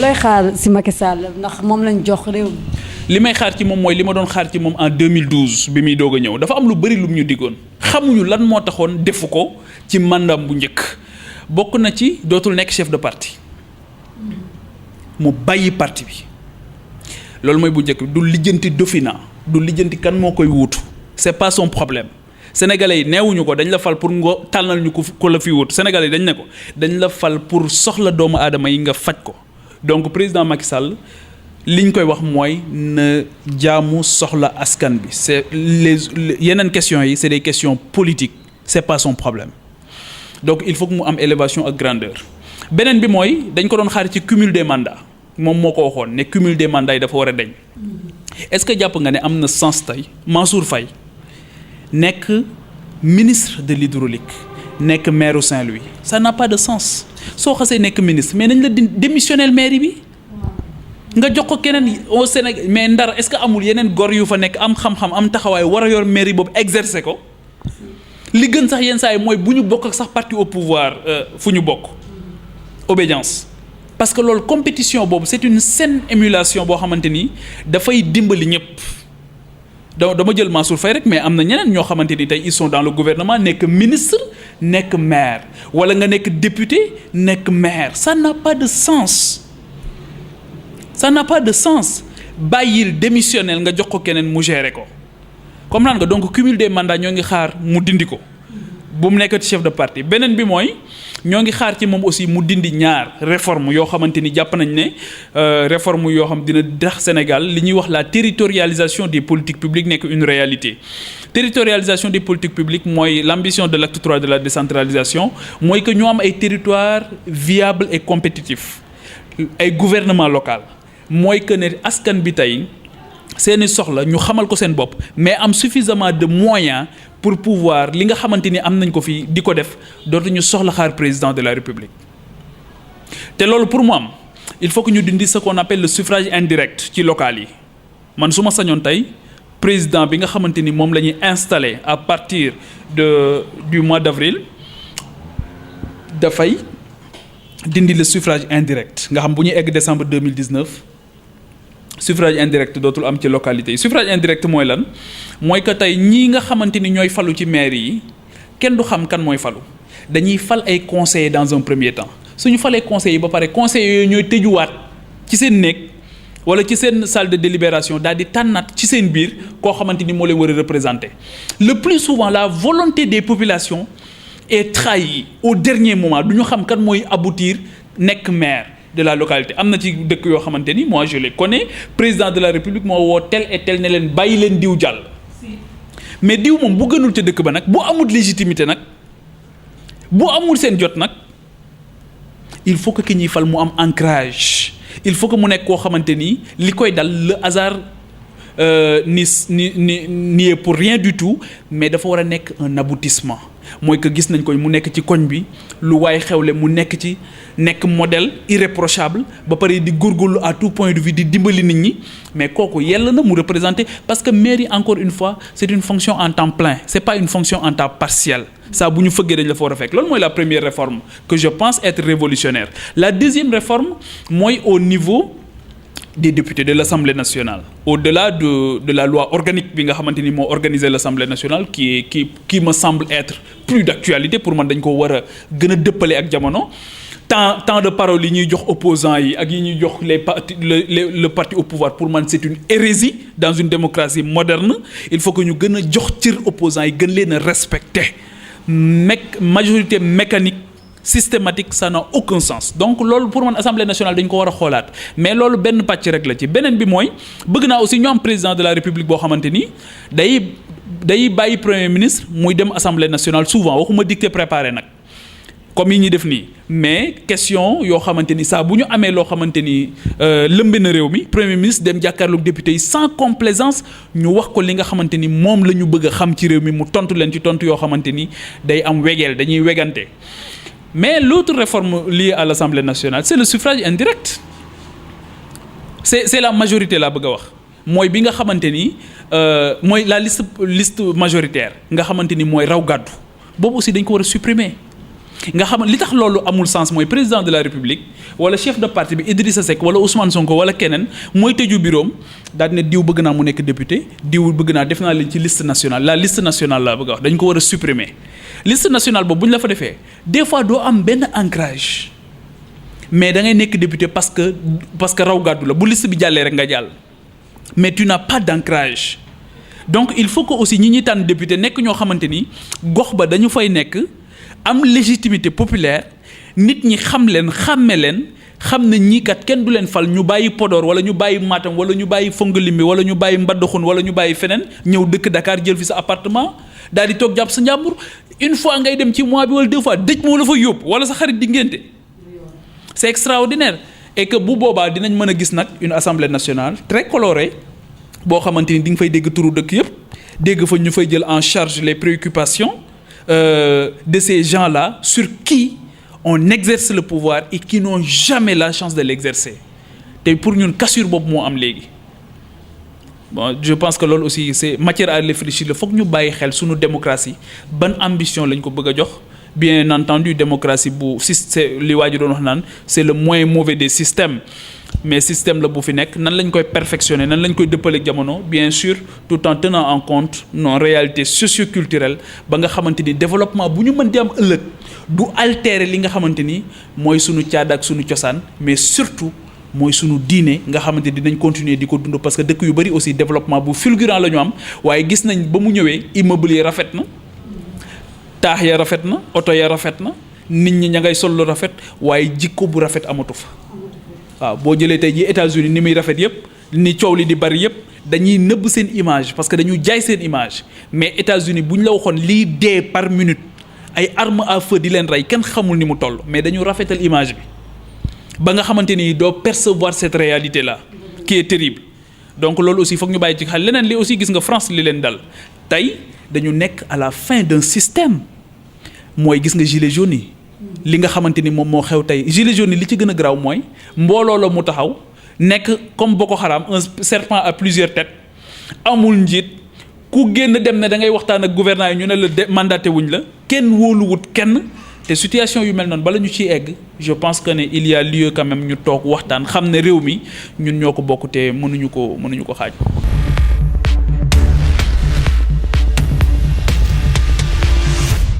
looy xaar si Macky Sall ndax moom lañ jox réew mi. li may xaar ci moom mooy li ma doon xaar ci moom en 2012 bi muy doog a ñëw dafa am lu bëri lu mu ñu diggoon xamuñu lan moo taxoon defu ko ci mandaam bu njëkk bokk na ci dootul nekk chef de parti mu bàyyi parti bi loolu mooy bu njëkk du lijjanti Dofina du lijjanti kan moo koy wuutu c'est pas son problème sénégalais yi neewuñu ko dañ la fal pour nga tànnal ñu ko la fi wuutu sénégalais yi dañ ne ko dañ la fal pour soxla doomu aadama yi nga faj ko donc président Macky Sall li ñu koy wax mooy na jaamu soxla askan bi c'est les yeneen questions yi c'est des questions politiques c'est pas son problème donc il faut que mu am élévation ak grandeur beneen bi mooy dañ ko doon xaar ci cumul des mandats moom moo ko waxoon ne cumul des mandats yi dafa war a deñ est-ce que jàpp nga ne am na sens tey Mansour Faye nekk ministre de l'hydraulique nekk maire Saint-Louis ça n'a pas de sens soo xasee nekk ministre mais nañ la démissionnel mairie bi nga jox ko keneen au Sénégal mais Ndar est-ce que amul yeneen gor yu fa nekk am xam-xam am taxawaay war a yor mairie boobu exercer ko li gën sax yenn saa yi mooy bu ñu bokk ak sax parti au pouvoir fu ñu bokk obédience parce que loolu compétition boobu c'est une saine émulation boo xamante ni dafay dimbali ñëpp dama jël Mansour Faye rek mais am na ñeneen ñoo xamante ni tey ils sont dans le gouvernement nekk ministre nekk maire wala nga nekk député nekk maire ça n'a pas de sens bàyyil démissionnel nga jox ko keneen mu gérer ko comprendre nga donc cumul des mandats ñoo ngi xaar mu dindi ko bu mu nekkati chef de parti beneen bi mooy ñoo ngi xaar ci moom aussi mu dindi ñaar réforme yoo xamante ni jàpp nañ ne réforme yoo xam dina tax Sénégal li ñuy wax la territorialisation des politiques publiques nekk une réalité territorialisation des politiques publiques mooy l'ambition de l'acte 3 de la décentralisation mooy que ñu am ay territoires viables et compétitifs ay gouvernement local mooy que ne askan bi tey seeni soxla ñu xamal ko seen bopp mais am suffisamment de moyens pour pouvoir li nga xamante ni am nañ ko fi di ko def dootuñu soxla xaar président de la République te loolu pour mu am il faut que ñu dindi ce qu'on appelle le suffrage indirect ci local yi man su ma sañoon tey président bi nga xamante ni moom la ñuy installer à partir du mois d'avril dafay dindi le suffrage indirect nga xam bu ñu egg décembre 2019 suffrage indirect dootul am ci localité yi suffrage indirect mooy lan mooy que tey ñii nga xamante ni ñooy falu ci maire yi kenn du xam kan mooy falu dañuy fal ay conseillers dans un premier temps suñu falee conseillers yi ba pare conseillers yooyu ñooy tëjuwaat ci seen néeg wala ci seen salle de délibération daal di tànnaat ci seen biir koo xamante ni moo leen war a représenter le plus souvent la volonté des populations est trahie au dernier moment du ñu xam kan mooy aboutir nekk maire de la localité am na ci dëkk yoo xamante ni moi je les connais président de la République moo woo tel et tel ne leen bàyyi leen diw jàll mais diw moom bu gënul ca dëkk ba nag bu amul légitimité nag bu amul seen jot nag il faut que ki ñuy fal mu am ancrage il faut que mu nekk koo xamante ni li koy dal le hasard ni est pour rien du tout mais dafa war a nekk un aboutissement mooy que gis nañ ko mu nekk ci koñ bi lu waaye xewle mu nekk ci nekk modèle irréprochable ba pare di góorgóorlu à tout point de vue di dimbali nit ñi mais kooku yell na mu représenter parce que mairie encore une fois c'est une fonction en temps plein c'est pas une fonction en temps partiel ça bu ñu fëggee dañ la fa war a fekk loolu mooy la première réforme que je pense être révolutionnaire la deuxième réforme mooy au niveau des députés de l'Assemblée nationale au-delà de la loi organique bi nga xamante ni moo organisé l'Assemblée nationale qui me semble être plus d'actualité pour man dañ ko war a gën a dëppale ak jamono temps de parole yi ñuy jox opposants yi ak yi ñuy jox le parti au pouvoir pour man c'est une hérésie dans une démocratie moderne il faut que ñu gën a jox cër opposants yi gën leen a respecter majorité mécanique systématique ça n'a aucun sens donc loolu pour man Assemblée nationale dañ ko war a xoolaat mais loolu benn pàcc rek la ci beneen bi mooy bëgg naa aussi ñu am président de la République boo xamante ni day bàyyi premier ministre muy dem Assemblée nationale souvent waxuma dicté préparé nag comme yi ñuy def nii mais question yoo xamante ni saa bu ñu amee loo xamante ni lëmbe na réew mi premier ministre dem jàkkaarloog député yi sans complaisance ñu wax ko li nga xamante ni moom la ñu bëgg a xam ci réew mi mu tontu leen ci tontu yoo xamante ni day am wegeel dañuy wegante mais l'autre réforme liée à l'Assemblée nationale c'est le suffrage indirect c'est la majorité laa bëgg a wax mooy bi nga xamante ni mooy la liste majoritaire nga xamante ni mooy raw gàddu boobu aussi dañ ko war a supprimer nga xam li tax loolu amul sens mooy président de la république wala chef de parti bi Idrissa Seck wala Ousmane Sonko wala keneen mooy tëju bureau daal ne diw bëgg naa mu nekk député diw bëgg naa def naa leen ci liste nationale la liste nationale laa bëgg a wax dañ ko war a supprimer liste nationale boobu bu ñu la fa defee des fois doo am benn ancrage mais da ngay nekk député parce que raw gàddu la bu liste bi jàllee rek nga jàll mais tu n'as pas d'ancrage donc il faut que aussi ñi ñuy tànn député nekk ñoo xamante ni gox ba dañu fay nekk am légitimité populaire nit ñi xam leen xàmme leen xam ne ñii kat kenn du leen fal ñu bàyyi Podor wala ñu bàyyi Matam wala ñu bàyyi Fongolimbi wala ñu bàyyi Mbadakhoune wala ñu bàyyi feneen ñëw dëkk Dakar jël fi sa appartement daal di toog jàpp sa njàmbur une fois ngay dem ci mois bi wala 2 fois dëj moo la fa yóbbu wala sa xarit di ngénte c'est extraordinaire et que bu boobaa dinañ mën a gis nag une assemblée nationale très colorée boo xamante ni di nga fay dégg turu dëkk yëpp dégg fa ñu fay jël en charge les préoccupations de ces gens-là sur qui on exerce le pouvoir et qui n'ont jamais la chance de l'exercer te pour ñun cassure boobu moo am léegi bon je pense que loolu aussi c'est matière à réfléchir la foog ñu bàyyi xel suñu démocratie ban ambition lañ ko bëgg a jox bien entendu démocratie bu c'est li waa ji doon wax naan c'est le moins mauvais des systèmes mais système la bu fi nekk nan lañ koy perfectionner nan lañ koy dëppaleeg jamono bien sûr tout en tenant en compte nos réalités socioculturelles ba nga xamante ni développement bu ñu mën di am ëllëg du altérer li nga xamante ni mooy sunu caada ak sunu cosaan mais surtout mooy sunu diine nga xamante ni dinañ continuer di ko dund parce que dëkk yu bari aussi développement bu fulgurant la ñu am waaye gis nañ ba mu ñëwee immeuble yi rafet na taax ya rafet na oto ya rafet na nit ñi ña ngay sol lu rafet waaye jikko bu rafet amatu fa. waaw boo jëlee tey jii États-Unis ni muy rafet yëpp ni coow li di bari yëpp dañuy nëbb seen image parce que dañu jaay seen image mais États-Unis bu ñu la waxoon lii dee par minute ay armes à feu di leen rey kenn xamul ni mu toll mais dañu rafetal image bi ba nga xamante ni doo percevoir cette réalité là qui est terrible donc loolu aussi foog ñu bàyyi ci xel leneen li aussi gis nga France li leen dal tey dañu nekk à la fin d'un système mooy gis nga gilets jaunes yi li nga xamante ni moom moo xew tey gilets jaunes li ci gën a garaaw mooy mbooloo la mu taxaw nekk comme Boko Haram un serpent à plusieurs têtes amul njiit ku génn dem ne da ngay waxtaan ak gouvernants yi ñu ne la mandaté wuñ la kenn wóoluwut kenn te situation yu mel noonu bala ñu ciy egg je pense que ne il y a lieu quand même ñu toog waxtaan xam ne réew mi ñun ñoo ko bokk te mënuñu ko xaaj.